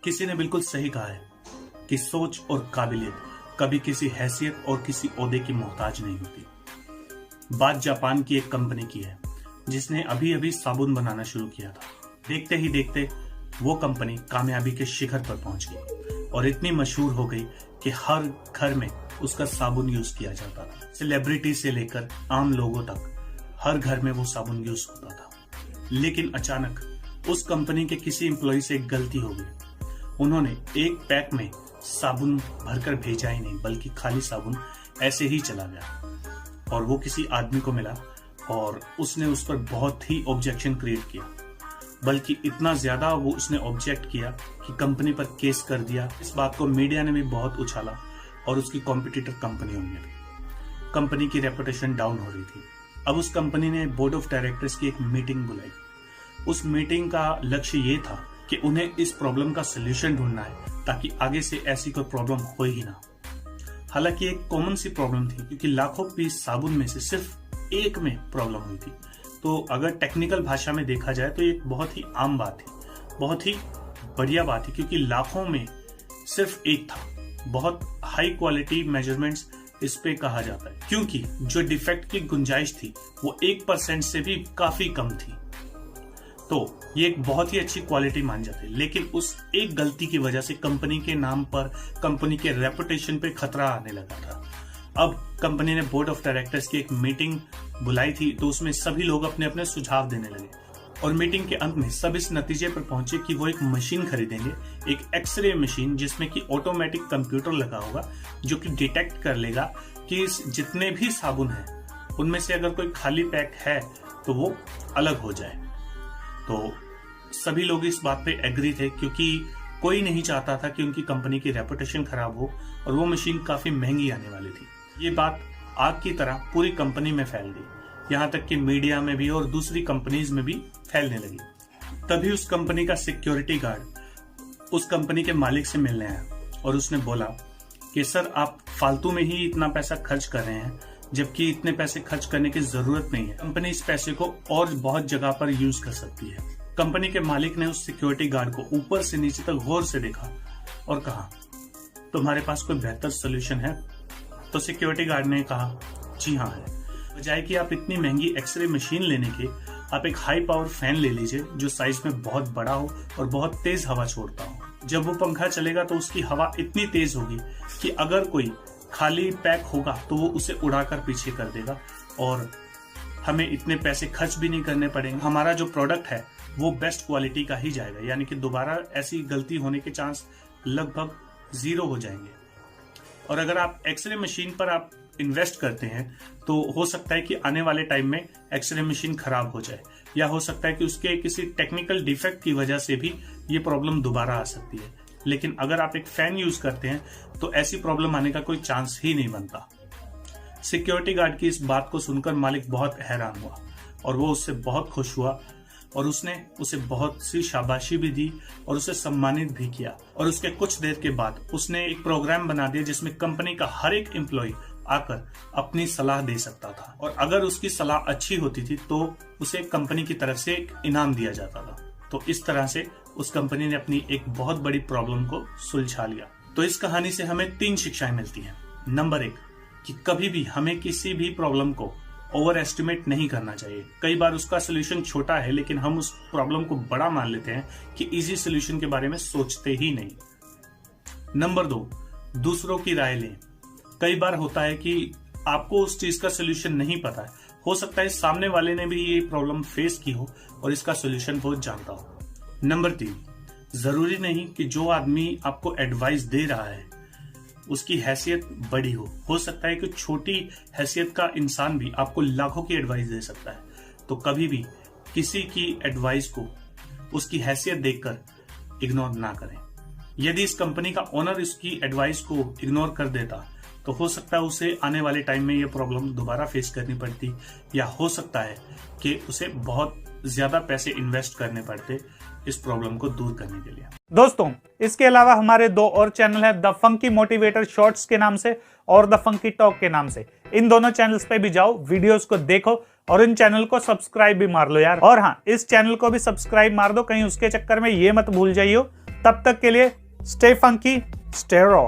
किसी ने बिल्कुल सही कहा है कि सोच और काबिलियत कभी किसी हैसियत और किसी ओहदे की मोहताज नहीं होती। बात जापान की एक कंपनी की है जिसने अभी अभी साबुन बनाना शुरू किया था। देखते ही देखते वो कंपनी कामयाबी के शिखर पर पहुंच गई और इतनी मशहूर हो गई कि हर घर में उसका साबुन यूज किया जाता था। सेलिब्रिटी से लेकर आम लोगों तक हर घर में वो साबुन यूज होता था। लेकिन अचानक उस कंपनी के किसी एम्प्लॉय से एक गलती हो गई। उन्होंने एक पैक में साबुन भरकर भेजा ही नहीं, बल्कि खाली साबुन ऐसे ही चला गया और वो किसी आदमी को मिला और उसने उस पर बहुत ही ऑब्जेक्शन क्रिएट किया। बल्कि इतना ज्यादा वो उसने ऑब्जेक्ट किया कि कंपनी पर केस कर दिया। इस बात को मीडिया ने भी बहुत उछाला और उसकी कॉम्पिटिटर कंपनियों में भी। कंपनी की रेपुटेशन डाउन हो रही थी। अब उस कंपनी ने बोर्ड ऑफ डायरेक्टर्स की एक मीटिंग बुलाई। उस मीटिंग का लक्ष्य ये था कि उन्हें इस प्रॉब्लम का सलूशन ढूंढना है ताकि आगे से ऐसी कोई प्रॉब्लम हो ही ना। हालांकि एक कॉमन सी प्रॉब्लम थी, क्योंकि लाखों पीस साबुन में से सिर्फ एक में प्रॉब्लम हुई थी। तो अगर टेक्निकल भाषा में देखा जाए तो ये बहुत ही आम बात थी, बहुत ही बढ़िया बात थी, क्योंकि लाखों में सिर्फ एक था। बहुत हाई क्वालिटी मेजरमेंट्स इस पे कहा जाता है, क्योंकि जो डिफेक्ट की गुंजाइश थी वो 1% से भी काफी कम थी। तो ये एक बहुत ही अच्छी क्वालिटी मान जाती है। लेकिन उस एक गलती की वजह से कंपनी के नाम पर, कंपनी के रेपुटेशन पे खतरा आने लगा था। अब कंपनी ने बोर्ड ऑफ डायरेक्टर्स की एक मीटिंग बुलाई थी, तो उसमें सभी लोग अपने अपने सुझाव देने लगे और मीटिंग के अंत में सब इस नतीजे पर पहुंचे कि वो एक मशीन खरीदेंगे, एक एक्सरे मशीन जिसमें कि ऑटोमेटिक कंप्यूटर लगा होगा जो कि डिटेक्ट कर लेगा कि जितने भी साबुन है उनमें से अगर कोई खाली पैक है तो वो अलग हो जाए। तो सभी लोग इस बात पे एग्री थे, क्योंकि कोई नहीं चाहता था कि उनकी कंपनी की रेपुटेशन खराब हो और वो मशीन काफी महंगी आने वाली थी। ये बात आग की तरह पूरी कंपनी में फैल गई, यहाँ तक कि मीडिया में भी और दूसरी कंपनीज में भी फैलने लगी। तभी उस कंपनी का सिक्योरिटी गार्ड उस कंपनी के मालिक से मिलने आया और उसने बोला कि सर, आप फालतू में ही इतना पैसा खर्च कर रहे हैं, जबकि इतने पैसे खर्च करने की जरूरत नहीं है। कंपनी इस पैसे को और बहुत जगह पर यूज कर सकती है। कंपनी के मालिक ने उस सिक्योरिटी गार्ड को ऊपर से नीचे तक गौर से देखा और कहा, तुम्हारे पास कोई बेहतर सोल्यूशन है? तो सिक्योरिटी गार्ड ने कहा, जी हाँ है। बजाय कि आप इतनी महंगी एक्सरे मशीन लेने के, आप एक हाई पावर फैन ले लीजिए जो साइज में बहुत बड़ा हो और बहुत तेज हवा छोड़ता हो। जब वो पंखा चलेगा तो उसकी हवा इतनी तेज होगी कि अगर कोई खाली पैक होगा तो वो उसे उड़ाकर पीछे कर देगा और हमें इतने पैसे खर्च भी नहीं करने पड़ेंगे। हमारा जो प्रोडक्ट है वो बेस्ट क्वालिटी का ही जाएगा, यानी कि दोबारा ऐसी गलती होने के चांस लगभग 0 हो जाएंगे। और अगर आप एक्सरे मशीन पर आप इन्वेस्ट करते हैं तो हो सकता है कि आने वाले टाइम में एक्सरे मशीन खराब हो जाए, या हो सकता है कि उसके किसी टेक्निकल डिफेक्ट की वजह से भी ये प्रॉब्लम दोबारा आ सकती है। लेकिन अगर आप एक फैन यूज करते हैं तो ऐसी प्रॉब्लम आने का कोई चांस ही नहीं बनता। सिक्योरिटी गार्ड की इस बात को सुनकर मालिक बहुत हैरान हुआ और वो उससे बहुत खुश हुआ और उसने उसे बहुत सी शाबाशी भी दी और उसे सम्मानित भी किया। और उसके कुछ देर के बाद उसने एक प्रोग्राम बना दिया जिसमें कंपनी का हर एक एम्प्लॉय आकर अपनी सलाह दे सकता था, और अगर उसकी सलाह अच्छी होती थी तो उसे कंपनी की तरफ से एक इनाम दिया जाता था। तो इस तरह से उस कंपनी ने अपनी एक बहुत बड़ी प्रॉब्लम को सुलझा लिया। तो इस कहानी से हमें 3 शिक्षाएं मिलती हैं। नंबर 1, कि कभी भी हमें किसी भी प्रॉब्लम को ओवर एस्टिमेट नहीं करना चाहिए। कई बार उसका सोल्यूशन छोटा है लेकिन हम उस प्रॉब्लम को बड़ा मान लेते हैं कि इजी सोल्यूशन के बारे में सोचते ही नहीं। नंबर 2, दूसरों की राय लें। कई बार होता है कि आपको उस चीज का सोल्यूशन नहीं पता है, हो सकता है सामने वाले ने भी ये प्रॉब्लम फेस की हो और इसका सोल्यूशन वो जानता हो। नंबर 3, जरूरी नहीं कि जो आदमी आपको एडवाइस दे रहा है उसकी हैसियत बड़ी हो सकता है कि छोटी हैसियत का इंसान भी आपको लाखों की एडवाइस दे सकता है। तो कभी भी किसी की एडवाइस को उसकी हैसियत देखकर इग्नोर ना करें। यदि इस कंपनी का ओनर इसकी एडवाइस को इग्नोर कर देता तो हो सकता है उसे आने वाले टाइम में ये प्रॉब्लम दोबारा फेस करनी पड़ती, या हो सकता है कि उसे बहुत ज्यादा पैसे इन्वेस्ट करने पड़ते इस प्रॉब्लम को दूर करने के लिए। दोस्तों, इसके अलावा हमारे 2 और चैनल है, द फंकी मोटिवेटर शॉर्ट्स के नाम से और द फंकी टॉक के नाम से। इन दोनों चैनल्स पे भी जाओ, वीडियोस को देखो और इन चैनल को सब्सक्राइब भी मार लो यार। और हाँ, इस चैनल को भी सब्सक्राइब मार दो, कहीं उसके चक्कर में ये मत भूल जाइयो। तब तक के लिए स्टे फंकी, स्टे रॉ।